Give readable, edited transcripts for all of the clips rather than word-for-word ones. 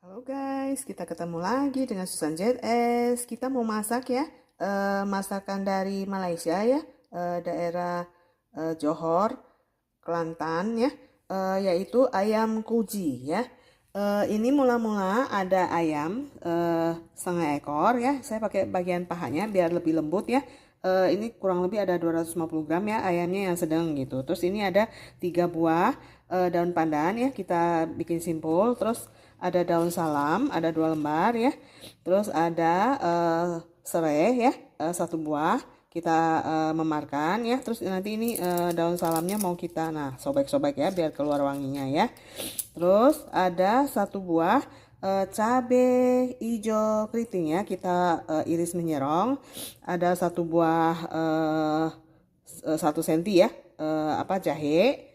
Halo guys, kita ketemu lagi dengan Susan ZS. Kita mau masak ya, masakan dari Malaysia ya, daerah Johor, Kelantan ya, yaitu ayam kuji ya. Ini mula-mula ada ayam setengah ekor ya. Saya pakai bagian pahanya biar lebih lembut ya. Ini kurang lebih ada 250 gram ya ayamnya yang sedang gitu. Terus ini ada 3 buah daun pandan ya, kita bikin simpul. Terus ada daun salam, ada 2 lembar ya. Terus ada serai ya, 1 buah. Kita memarkan ya. Terus nanti ini daun salamnya mau kita sobek-sobek ya biar keluar wanginya ya. Terus ada 1 buah cabe hijau keriting ya, kita iris menyerong. Ada 1 buah 1 senti ya, jahe.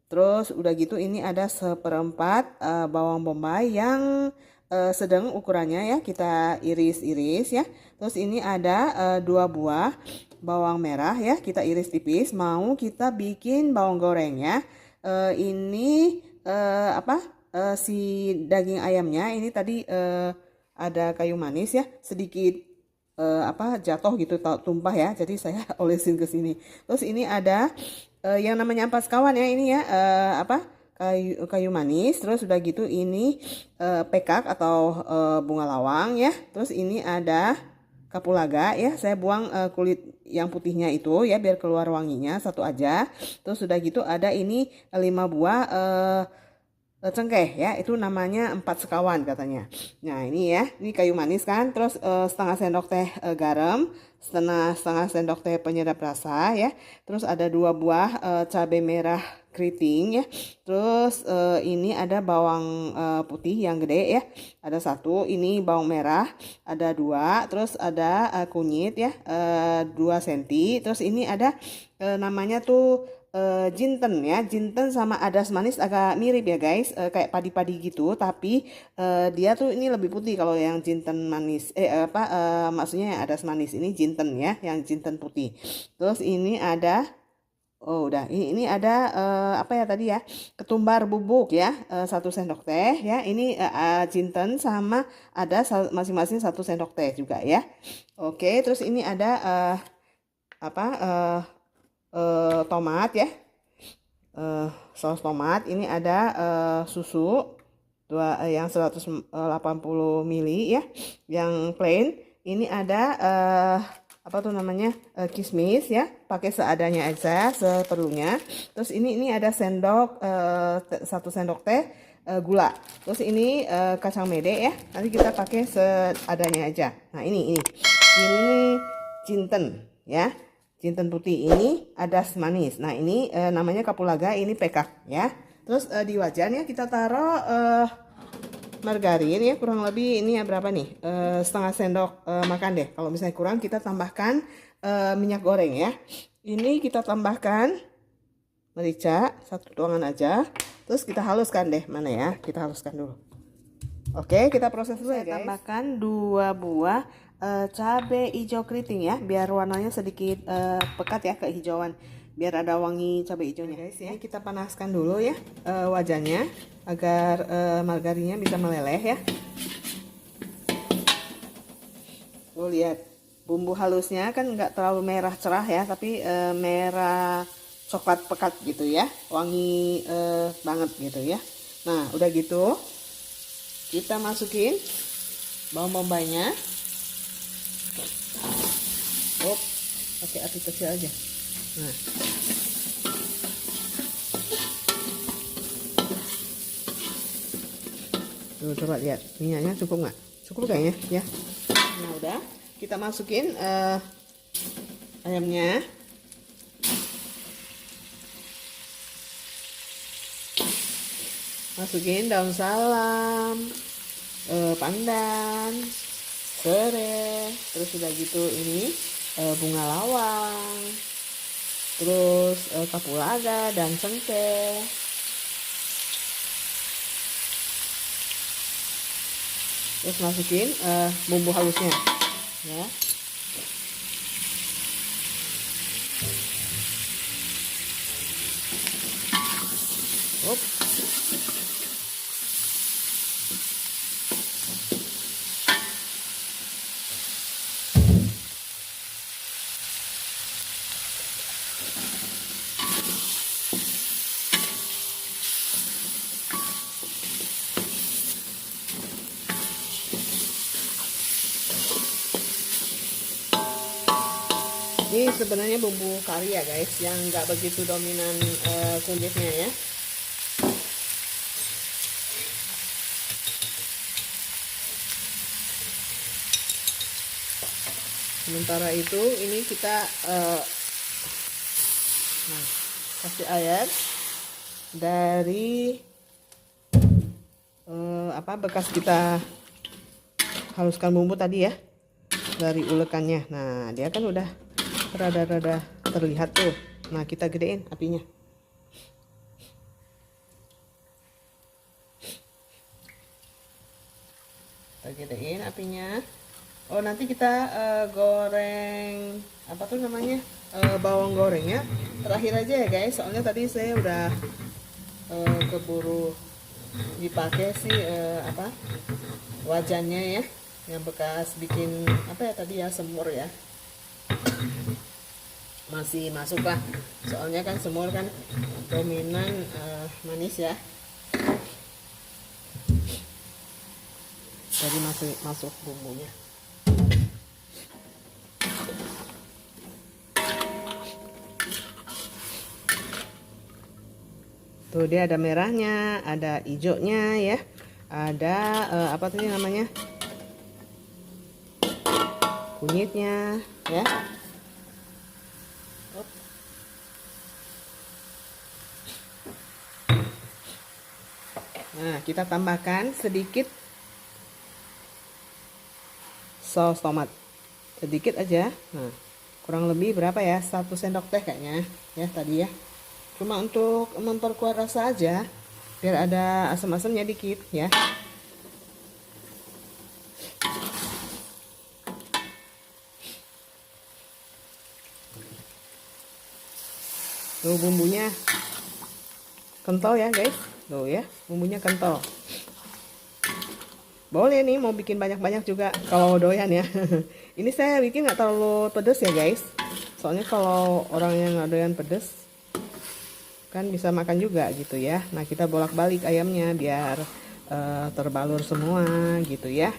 Terus udah gitu ini ada seperempat bawang bombay yang sedang ukurannya ya, kita iris-iris ya. Terus ini ada 2 buah bawang merah ya, kita iris tipis. Mau kita bikin bawang goreng ya. Ini si daging ayamnya ini tadi ada kayu manis ya, sedikit jatuh gitu, tumpah ya. Jadi saya olesin ke sini. Terus ini ada yang namanya ampas kawan ya, ini ya kayu manis. Terus udah gitu ini pekak atau bunga lawang ya. Terus ini ada kapulaga ya, saya buang kulit yang putihnya itu ya biar keluar wanginya, 1 aja. Terus udah gitu ada ini 5 buah cengkeh ya, itu namanya 4 sekawan katanya. Nah ini ya, ini kayu manis kan. Terus setengah sendok teh garam, setengah sendok teh penyedap rasa ya. Terus ada 2 buah cabai merah keriting ya. Terus ini ada bawang putih yang gede ya, ada 1. Ini bawang merah ada 2. Terus ada kunyit ya, 2 senti. Terus ini ada namanya tuh jinten ya, jinten sama adas manis agak mirip ya guys, kayak padi-padi gitu, tapi dia tuh ini lebih putih kalau yang jinten manis, maksudnya yang adas manis ini jinten ya, yang jinten putih. Terus ini ada, oh udah, ini ada tadi ya, ketumbar bubuk ya, 1 sendok teh ya, ini jinten sama adas masing-masing 1 sendok teh juga ya. Oke, terus ini ada tomat ya, saus tomat. Ini ada susu yang 180 ml ya, yang plain. Ini ada kismis ya, pakai seadanya aja, seperlunya. Terus ini ada 1 sendok teh gula. Terus ini kacang mede ya, nanti kita pakai seadanya aja. Nah ini jinten ya, jinten putih, ini adas manis. Nah ini namanya kapulaga, ini pekak ya. Terus di wajannya kita taruh margarin ya, kurang lebih ini ya berapa nih, setengah sendok makan deh. Kalau misalnya kurang kita tambahkan minyak goreng ya. Ini kita tambahkan merica 1 tuangan aja. Terus kita haluskan deh, mana ya, kita haluskan dulu. Oke, kita proses dulu ya guys. Tambahkan 2 buah cabai hijau keriting ya, biar warnanya sedikit pekat ya, kehijauan, biar ada wangi cabai hijaunya guys ya. Ini kita panaskan dulu ya wajannya agar margarinnya bisa meleleh ya. Tuh lihat, bumbu halusnya kan nggak terlalu merah cerah ya, tapi merah coklat pekat gitu ya, wangi banget gitu ya. Nah udah gitu kita masukin bawang bombaynya. Pakai api kecil aja. Nah tuh, coba lihat minyaknya cukup nggak? Cukup kayaknya ya. Nah udah, kita masukin ayamnya. Masukin daun salam, pandan, serai. Terus udah gitu ini bunga lawang, terus kapulaga dan cengkeh. Terus masukin bumbu halusnya ya. Ini sebenarnya bumbu kari ya guys, yang nggak begitu dominan kulitnya ya. Sementara itu ini kita kasih air dari bekas kita haluskan bumbu tadi ya, dari ulekannya. Nah dia kan udah rada-rada terlihat tuh. Nah kita gedein apinya. Kita gedein apinya. Oh nanti kita goreng apa tuh namanya, bawang gorengnya terakhir aja ya guys. Soalnya tadi saya udah keburu dipakai sih wajannya ya, yang bekas bikin apa ya tadi ya, semur ya. Masih masuk lah, soalnya kan semur kan dominan manis ya. Jadi masih masuk bumbunya. Tuh dia ada merahnya, ada hijaunya ya, ada apa tadi namanya, kunyitnya ya. Nah kita tambahkan sedikit saus tomat, sedikit aja. Nah kurang lebih berapa ya, 1 sendok teh kayaknya ya tadi ya. Cuma untuk memperkuat rasa aja, biar ada asam-asamnya dikit ya. Tuh bumbunya kental ya guys. Tuh ya, bumbunya kental. Boleh nih mau bikin banyak-banyak juga kalau doyan ya. Ini saya bikin nggak terlalu pedes ya guys. Soalnya kalau orang yang nggak doyan pedes kan bisa makan juga gitu ya. Nah kita bolak-balik ayamnya biar terbalur semua gitu ya.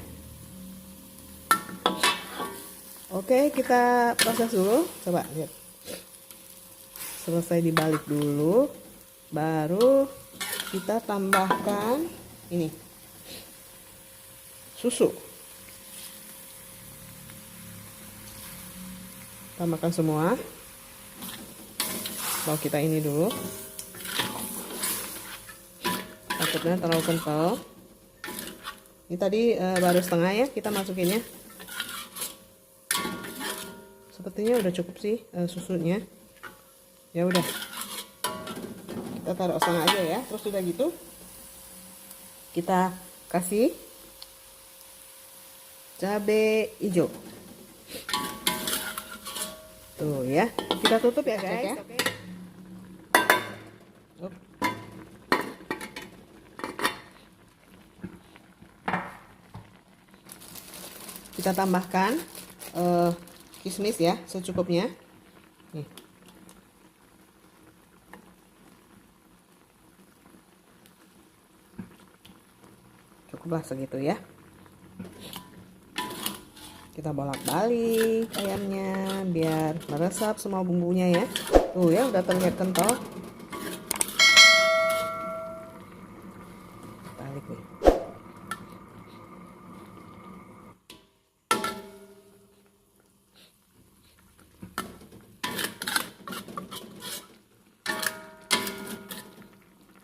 Oke kita proses dulu, coba lihat. Selesai dibalik dulu, baru kita tambahkan ini susu. Tambahkan semua. Mau kita ini dulu, takutnya terlalu kental. Ini tadi baru setengah ya kita masukinnya. Sepertinya udah cukup sih susunya. Ya udah, kita taruh setengah aja ya. Terus udah gitu kita kasih cabai hijau. Tuh ya, kita tutup ya guys. Okay. Kita tambahkan kismis ya secukupnya. Nih. Cukuplah segitu ya. Kita bolak-balik ayamnya biar meresap semua bumbunya ya. Tuh ya udah terlihat kental. Balik nih.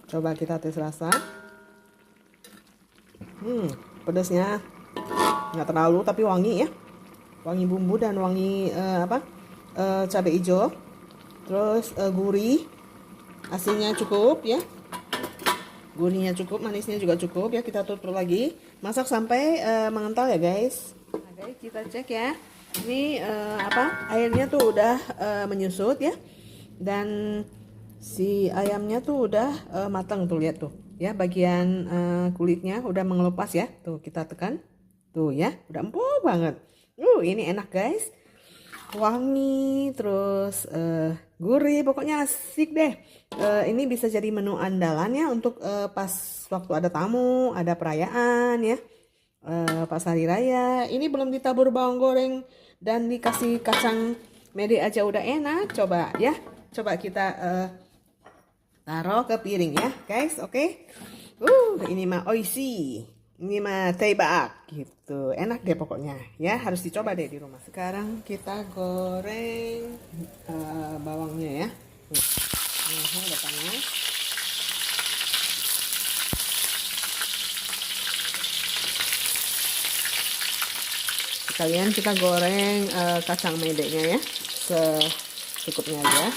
Coba kita tes rasa. Pedasnya nggak terlalu tapi wangi ya. Wangi bumbu dan wangi cabai hijau. Terus gurih. Asinnya cukup ya. Gurihnya cukup, manisnya juga cukup ya. Kita tutup lagi. Masak sampai mengental ya guys. Nah guys, kita cek ya. Ini airnya tuh udah menyusut ya. Dan si ayamnya tuh udah matang tuh, lihat tuh. ya, bagian kulitnya udah mengelupas ya. Tuh kita tekan. Tuh ya, udah empuk banget. Ini enak guys. Wangi, terus gurih, pokoknya asik deh. Ini bisa jadi menu andalan ya untuk pas waktu ada tamu, ada perayaan ya. Pas hari raya. Ini belum ditabur bawang goreng dan dikasih kacang mede aja udah enak. Coba ya. Coba kita taruh ke piring ya, guys. Oke. Ini mah oishi. Ini mah teibak gitu. Enak deh pokoknya. Ya, harus dicoba deh di rumah. Sekarang kita goreng bawangnya ya. Ini udah panas. Sekalian kita goreng kacang medenya ya. Secukupnya aja.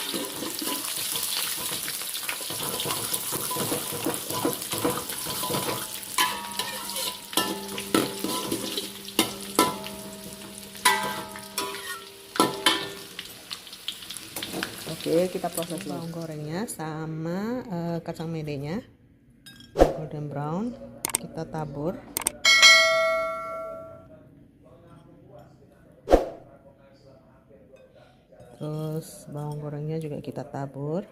Oke, kita proses bawang gorengnya sama kacang medenya golden brown. Kita tabur. Terus bawang gorengnya juga kita tabur.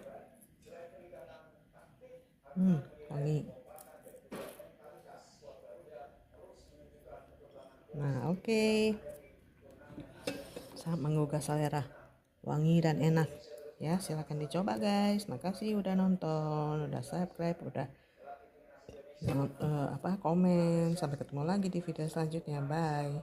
Wangi. Nah, oke. Sangat menggugah selera. Wangi dan enak. Ya, silahkan dicoba guys. Makasih udah nonton, udah subscribe, udah komen. Sampai ketemu lagi di video selanjutnya. Bye.